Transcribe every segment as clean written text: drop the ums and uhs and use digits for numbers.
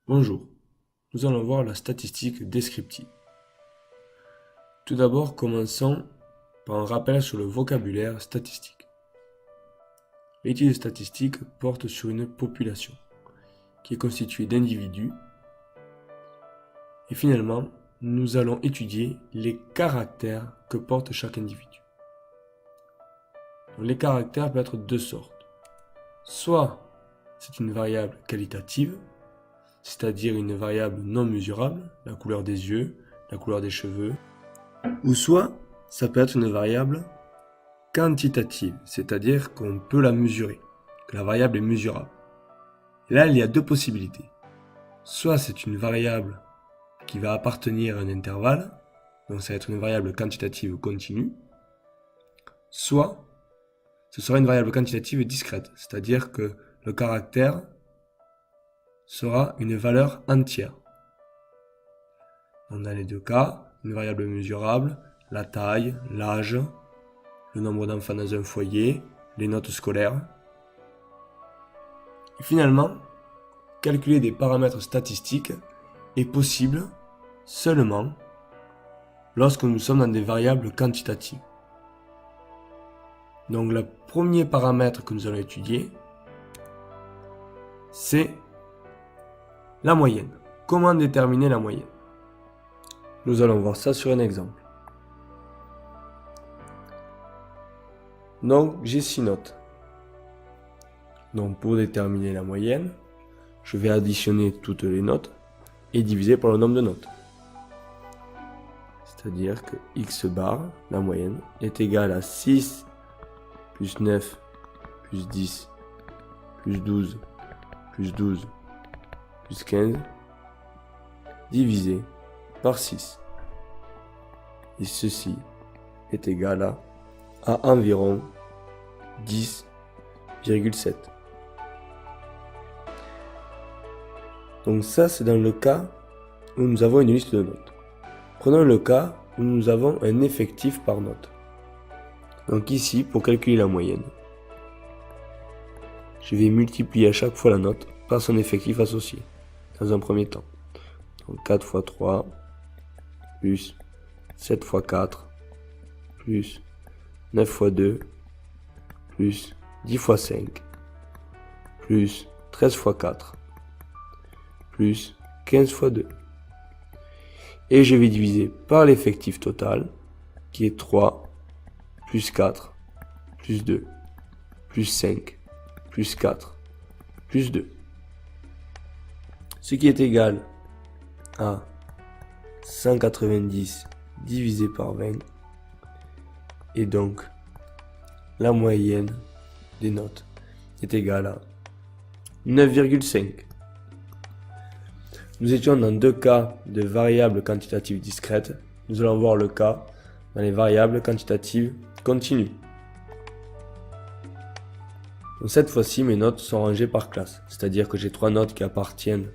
Bonjour, nous allons voir la statistique descriptive. Tout d'abord, commençons par un rappel sur le vocabulaire statistique. L'étude statistique porte sur une population qui est constituée d'individus et finalement, nous allons étudier les caractères que porte chaque individu. Donc, les caractères peuvent être de deux sortes. Soit c'est une variable qualitative, c'est-à-dire une variable non mesurable, la couleur des yeux, la couleur des cheveux, ou soit ça peut être une variable quantitative, c'est-à-dire qu'on peut la mesurer, que la variable est mesurable. Et là, il y a deux possibilités. Soit c'est une variable qui va appartenir à un intervalle, donc ça va être une variable quantitative continue, soit ce sera une variable quantitative discrète, c'est-à-dire que le caractère sera une valeur entière. On a les deux cas, une variable mesurable, la taille, l'âge, le nombre d'enfants dans un foyer, les notes scolaires. Et finalement, calculer des paramètres statistiques est possible seulement lorsque nous sommes dans des variables quantitatives. Donc le premier paramètre que nous allons étudier, c'est la moyenne. Comment déterminer la moyenne? Nous allons voir ça sur un exemple. Donc j'ai 6 notes. Donc pour déterminer la moyenne, je vais additionner toutes les notes et diviser par le nombre de notes. C'est-à-dire que x bar, la moyenne, est égal à 6 plus 9 plus 10 plus 12 plus 12 plus 15 divisé par 6. Et ceci est égal à environ 10,7. Donc ça, c'est dans le cas où nous avons une liste de notes. Prenons le cas où nous avons un effectif par note. Donc ici, pour calculer la moyenne, je vais multiplier à chaque fois la note par son effectif associé, dans un premier temps. Donc 4 fois 3, plus 7 fois 4, plus 9 fois 2, plus 10 fois 5, plus 13 fois 4, plus 15 fois 2. Et je vais diviser par l'effectif total, qui est 3, plus 4, plus 2, plus 5, plus 4, plus 2. Ce qui est égal à 190 divisé par 20. Et donc, la moyenne des notes est égale à 9,5. Nous étions dans deux cas de variables quantitatives discrètes. Nous allons voir le cas dans les variables quantitatives continues. Donc cette fois-ci, mes notes sont rangées par classe. C'est-à-dire que j'ai 3 notes qui appartiennent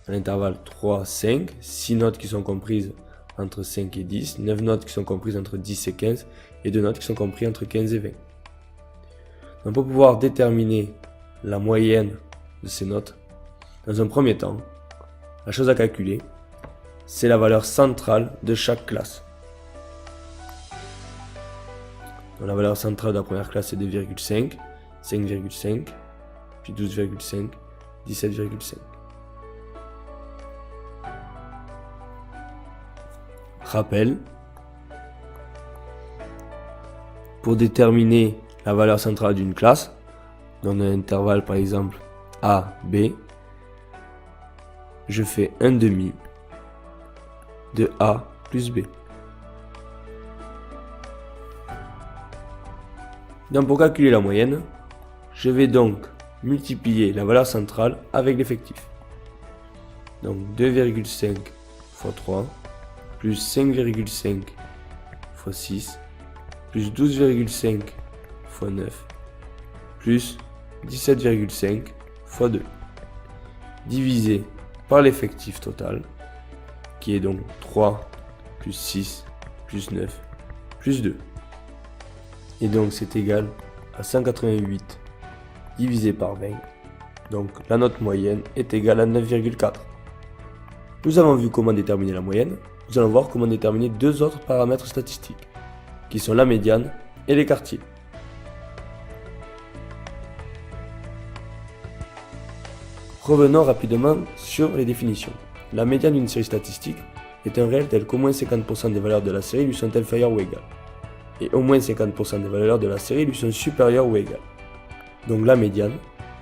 à l'intervalle 3-5, 6 notes qui sont comprises entre 5 et 10, 9 notes qui sont comprises entre 10 et 15, et 2 notes qui sont comprises entre 15 et 20. Donc pour pouvoir déterminer la moyenne de ces notes, dans un premier temps, la chose à calculer, c'est la valeur centrale de chaque classe. Donc la valeur centrale de la première classe est 2,5, 5,5, puis 12,5, 17,5. Rappel, pour déterminer la valeur centrale d'une classe, dans un intervalle par exemple A, B, je fais 1 demi de A plus B. Donc pour calculer la moyenne, je vais donc multiplier la valeur centrale avec l'effectif. Donc 2,5 fois 3, plus 5,5 fois 6, plus 12,5 fois 9, plus 17,5 fois 2, divisé par l'effectif total, qui est donc 3, plus 6, plus 9, plus 2. Et donc c'est égal à 188 divisé par 20, Donc la note moyenne est égale à 9,4. Nous avons vu comment déterminer la moyenne. Nous allons voir comment déterminer deux autres paramètres statistiques, qui sont la médiane et les quartiles. Revenons rapidement sur les définitions. La médiane d'une série statistique est un réel tel qu'au moins 50% des valeurs de la série lui sont inférieures ou égales, et au moins 50% des valeurs de la série lui sont supérieures ou égales. Donc la médiane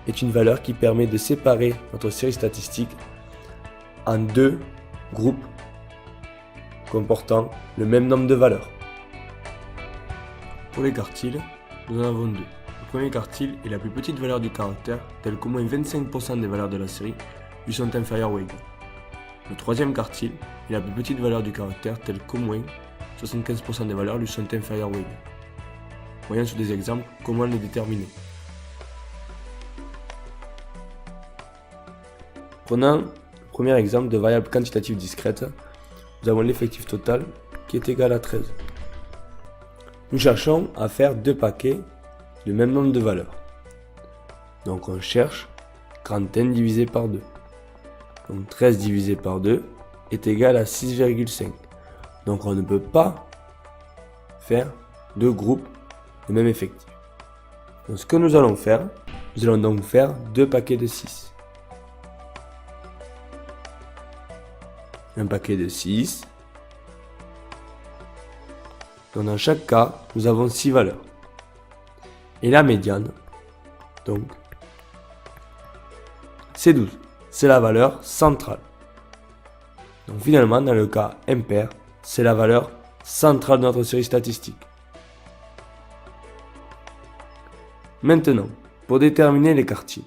est une valeur qui permet de séparer notre série statistique en deux groupes comportant le même nombre de valeurs. Pour les quartiles, nous en avons deux. Le premier quartile est la plus petite valeur du caractère, telle qu'au moins 25% des valeurs de la série lui sont inférieures ou égales. Le troisième quartile est la plus petite valeur du caractère, telle qu'au moins 75% des valeurs lui sont inférieures ou égales. Voyons sur des exemples comment les déterminer. Prenons le premier exemple de variable quantitative discrète. Nous avons l'effectif total qui est égal à 13. Nous cherchons à faire deux paquets du même nombre de valeurs. Donc on cherche grand N divisé par 2. Donc 13 divisé par 2 est égal à 6,5. Donc on ne peut pas faire deux groupes de même effectif. Donc ce que nous allons faire, nous allons donc faire deux paquets de 6. Un paquet de 6. Donc dans chaque cas, nous avons 6 valeurs. Et la médiane, donc, c'est 12. C'est la valeur centrale. Donc finalement, dans le cas impair, c'est la valeur centrale de notre série statistique. Maintenant, pour déterminer les quartiles.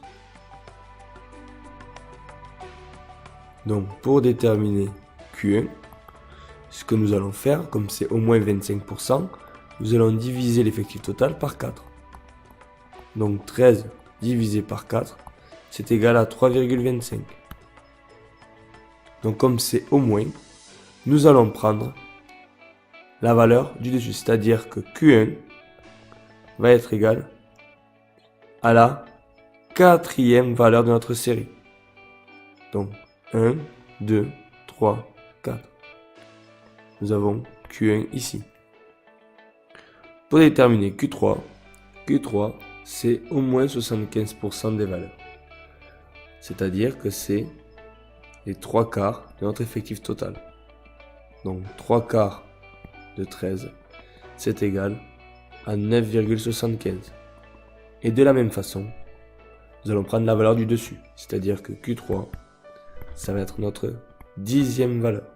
Donc pour déterminer Q1, ce que nous allons faire, comme c'est au moins 25%, nous allons diviser l'effectif total par 4. Donc 13 divisé par 4, c'est égal à 3,25. Donc comme c'est au moins, nous allons prendre la valeur du dessus, c'est-à-dire que Q1 va être égal à la quatrième valeur de notre série. Donc 1, 2, 3, 4. Nous avons Q1 ici. Pour déterminer Q3, c'est au moins 75% des valeurs. C'est-à-dire que c'est les 3 quarts de notre effectif total. Donc 3 quarts de 13, c'est égal à 9,75. Et de la même façon, nous allons prendre la valeur du dessus. C'est-à-dire que Q3, ça va être notre 10e valeur.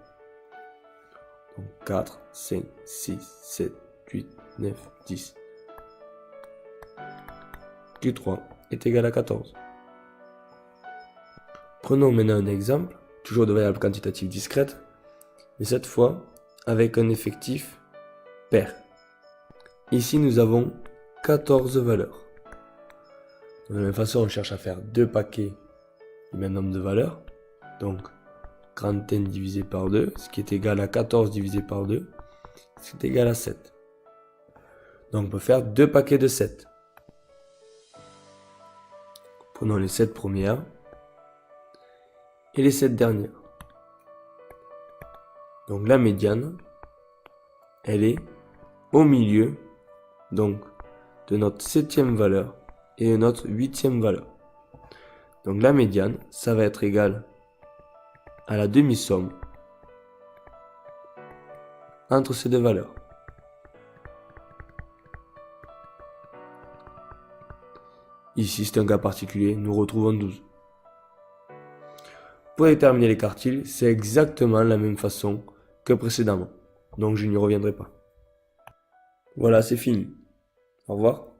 Donc 4, 5, 6, 7, 8, 9, 10. Q3 est égal à 14. Prenons maintenant un exemple, toujours de variable quantitative discrète, mais cette fois avec un effectif pair. Ici nous avons 14 valeurs. De la même façon, on cherche à faire deux paquets du même nombre de valeurs. Donc, grand N divisé par 2, ce qui est égal à 14 divisé par 2, c'est égal à 7. Donc on peut faire deux paquets de 7. Prenons les 7 premières et les 7 dernières. Donc la médiane, elle est au milieu donc de notre 7e valeur et de notre 8e valeur. Donc la médiane, ça va être égal à la demi-somme entre ces deux valeurs. Ici, c'est un cas particulier, nous retrouvons 12. Pour déterminer les quartiles, c'est exactement la même façon que précédemment, donc je n'y reviendrai pas. Voilà, c'est fini. Au revoir.